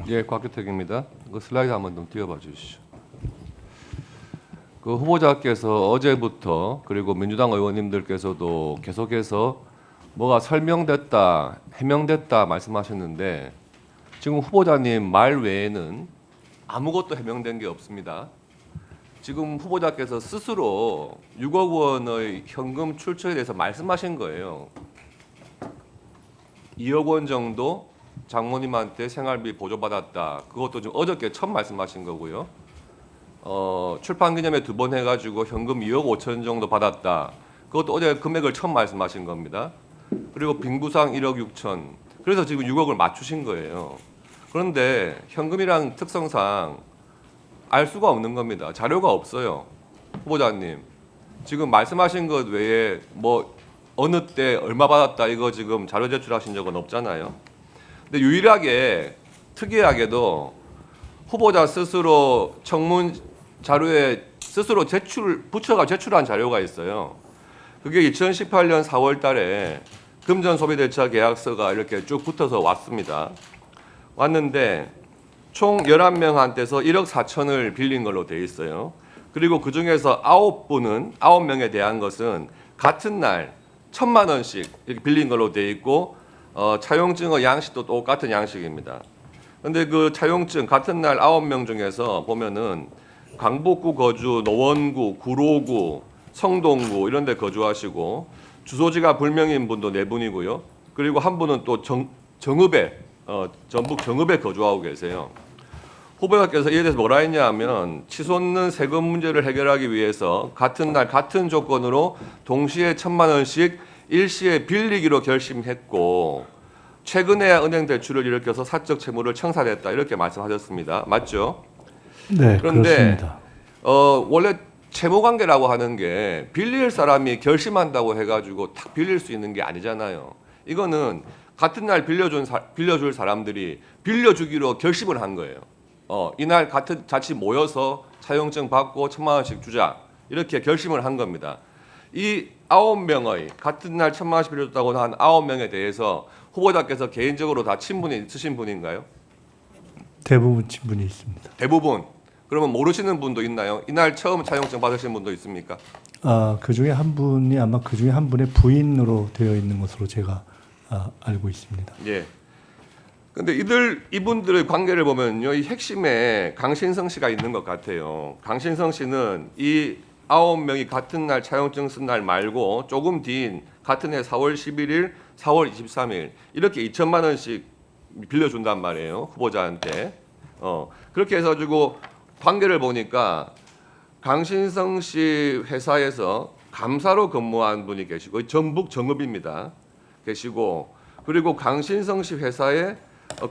예, 곽규택입니다. 그 슬라이드 한번 좀 띄워봐 주시죠. 그 후보자께서 어제부터 그리고 민주당 의원님들께서도 계속해서 뭐가 설명됐다, 해명됐다 말씀하셨는데 지금 후보자님 말 외에는 아무것도 해명된 게 없습니다. 지금 후보자께서 스스로 6억 원의 현금 출처에 대해서 말씀하신 거예요. 2억 원 정도 장모님한테 생활비 보조받았다. 그것도 좀 어저께 처음 말씀하신 거고요. 출판 기념회 2번 해가지고 현금 2억 5천 정도 받았다. 그것도 어제 금액을 처음 말씀하신 겁니다. 그리고 빙부상 1억 6천. 그래서 지금 6억을 맞추신 거예요. 그런데 현금이란 특성상 알 수가 없는 겁니다. 자료가 없어요. 후보자님. 지금 말씀하신 것 외에 뭐 어느 때 얼마 받았다 이거 지금 자료 제출하신 적은 없잖아요. 근데 유일하게 특이하게도 후보자 스스로 청문 자료에 스스로 부처가 제출한 자료가 있어요. 그게 2018년 4월 달에 금전 소비 대차 계약서가 이렇게 쭉 붙어서 왔습니다. 왔는데 총 11명한테서 1억 4천을 빌린 걸로 돼 있어요. 그리고 그중에서 9명에 대한 것은 같은 날 1,000만 원씩 이렇게 빌린 걸로 돼 있고 차용증의 양식도 똑같은 양식입니다. 그런데 그 차용증 같은 날 9명 중에서 보면은 강북구 거주, 노원구, 구로구, 성동구 이런 데 거주하시고 주소지가 불명인 분도 4분이고요. 그리고 한 분은 또 정읍에 전북 정읍에 거주하고 계세요. 후보자께서 이에 대해서 뭐라 했냐면 치솟는 세금 문제를 해결하기 위해서 같은 날 같은 조건으로 동시에 1,000만 원씩 일시에 빌리기로 결심했고 최근에야 은행 대출을 일으켜서 사적 채무를 청산했다 이렇게 말씀하셨습니다. 맞죠? 네, 그런데 그렇습니다. 원래 채무 관계라고 하는 게 빌릴 사람이 결심한다고 해가지고 탁 빌릴 수 있는 게 아니잖아요. 이거는 같은 날 빌려줄 사람들이 빌려주기로 결심을 한 거예요. 이날 같이 모여서 차용증 받고 1,000만 원씩 주자 이렇게 결심을 한 겁니다. 이 9명의 같은 날 1,000만 원씩 빌려줬다고 한 9명에 대해서 후보자께서 개인적으로 다 친분이 있으신 분인가요? 대부분 친분이 있습니다. 대부분. 그러면 모르시는 분도 있나요? 이날 처음 차용증 받으신 분도 있습니까? 그 중에 한 분이 아마 그 중에 한 분의 부인으로 되어 있는 것으로 제가 알고 있습니다. 예. 근데 이분들의 관계를 보면요, 이 핵심에 강신성 씨가 있는 것 같아요. 강신성 씨는 이 9명이 같은 날 차용증 쓴 날 말고 조금 뒤인 같은 해 4월 11일, 4월 23일 이렇게 2천만 원씩 빌려준단 말이에요, 후보자한테. 그렇게 해가지고 관계를 보니까 강신성 씨 회사에서 감사로 근무한 분이 계시고 전북 정읍입니다. 계시고 그리고 강신성 씨 회사에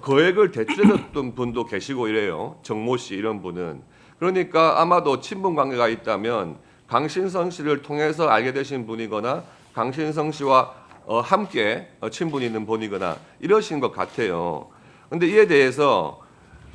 거액을 대출해줬던 분도 계시고 이래요. 정모 씨 이런 분은. 그러니까 아마도 친분 관계가 있다면 강신성 씨를 통해서 알게 되신 분이거나 강신성 씨와 함께 친분이 있는 분이거나 이러신 것 같아요. 그런데 이에 대해서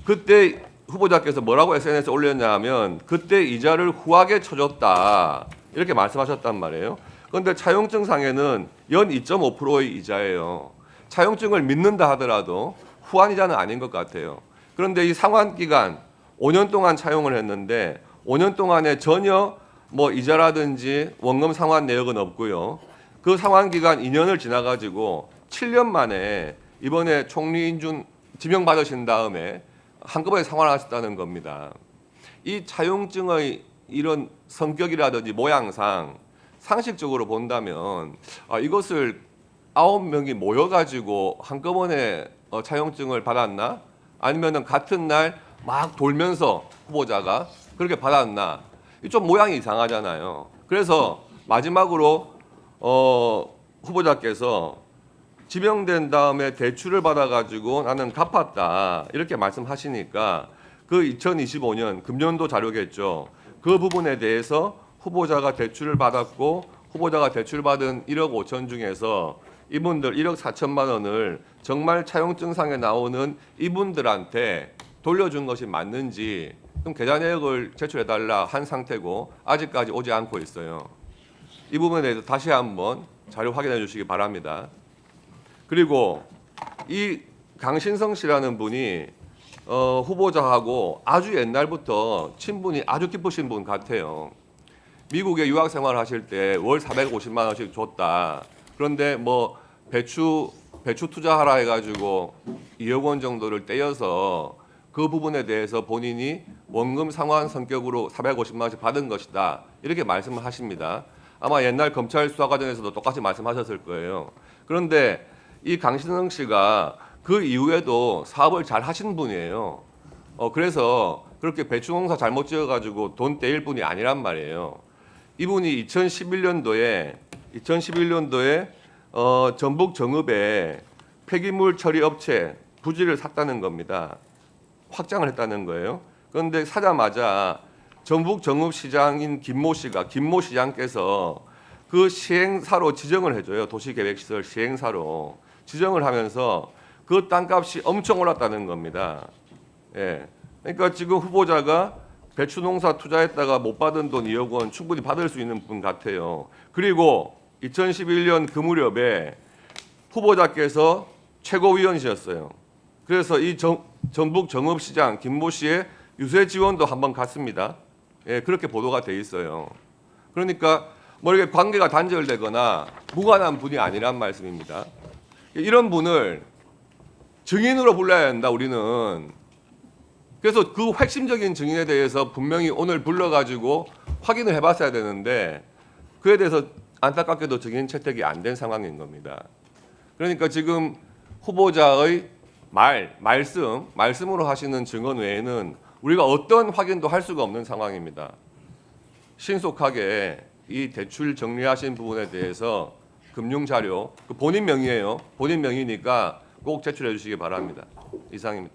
그때 후보자께서 뭐라고 SNS에 올렸냐 하면 그때 이자를 후하게 쳐줬다 이렇게 말씀하셨단 말이에요. 그런데 차용증상에는 연 2.5%의 이자예요. 차용증을 믿는다 하더라도 후한 이자는 아닌 것 같아요. 그런데 이 상환 기간 5년 동안 차용을 했는데 5년 동안에 전혀 뭐 이자라든지 원금 상환 내역은 없고요. 그 상환 기간 2년을 지나가지고 7년 만에 이번에 총리 인준 지명받으신 다음에 한꺼번에 상환하셨다는 겁니다. 이 차용증의 이런 성격이라든지 모양상 상식적으로 본다면 이것을 9명이 모여가지고 한꺼번에 차용증을 받았나? 아니면은 같은 날 막 돌면서 후보자가 그렇게 받았나? 좀 모양이 이상하잖아요. 그래서 마지막으로 후보자께서 지명된 다음에 대출을 받아가지고 나는 갚았다 이렇게 말씀하시니까 그 2025년 금년도 자료겠죠. 그 부분에 대해서 후보자가 대출을 받았고 후보자가 대출받은 1억 5천 중에서 이분들 1억 4천만 원을 정말 차용증상에 나오는 이분들한테 돌려준 것이 맞는지 좀 계좌 내역을 제출해달라 한 상태고 아직까지 오지 않고 있어요. 이 부분에 대해서 다시 한번 자료 확인해 주시기 바랍니다. 그리고 이 강신성 씨라는 분이 후보자하고 아주 옛날부터 친분이 아주 깊으신 분 같아요. 미국에 유학 생활하실 때 월 450만 원씩 줬다. 그런데 뭐 배추 투자하라 해가지고 2억 원 정도를 떼어서 그 부분에 대해서 본인이 원금 상환 성격으로 450만 원씩 받은 것이다. 이렇게 말씀을 하십니다. 아마 옛날 검찰 수사 과정에서도 똑같이 말씀하셨을 거예요. 그런데 이 강신성 씨가 그 이후에도 사업을 잘 하신 분이에요. 그래서 그렇게 배추농사 잘못 지어가지고 돈 떼일 분이 아니란 말이에요. 이분이 2011년도에 전북 정읍에 폐기물 처리 업체 부지를 샀다는 겁니다. 확장을 했다는 거예요. 그런데 사자마자 전북 정읍 시장인 김모 시장께서 그 시행사로 지정을 해줘요. 도시계획시설 시행사로 지정을 하면서 그 땅값이 엄청 올랐다는 겁니다. 예. 그러니까 지금 후보자가 배추 농사 투자했다가 못 받은 돈 2억 원 충분히 받을 수 있는 분 같아요. 그리고 2011년 그 무렵에 후보자께서 최고위원이셨어요. 그래서 이 전북 정읍시장 김모 씨의 유세 지원도 한번 갔습니다. 예, 그렇게 보도가 돼 있어요. 그러니까 뭐 이렇게 관계가 단절되거나 무관한 분이 아니란 말씀입니다. 이런 분을 증인으로 불러야 한다, 우리는. 그래서 그 핵심적인 증인에 대해서 분명히 오늘 불러가지고 확인을 해봤어야 되는데 그에 대해서 안타깝게도 증인 채택이 안 된 상황인 겁니다. 그러니까 지금 후보자의 말씀으로 하시는 증언 외에는 우리가 어떤 확인도 할 수가 없는 상황입니다. 신속하게 이 대출 정리하신 부분에 대해서 금융 자료, 본인 명의예요. 본인 명의니까 꼭 제출해 주시기 바랍니다. 이상입니다.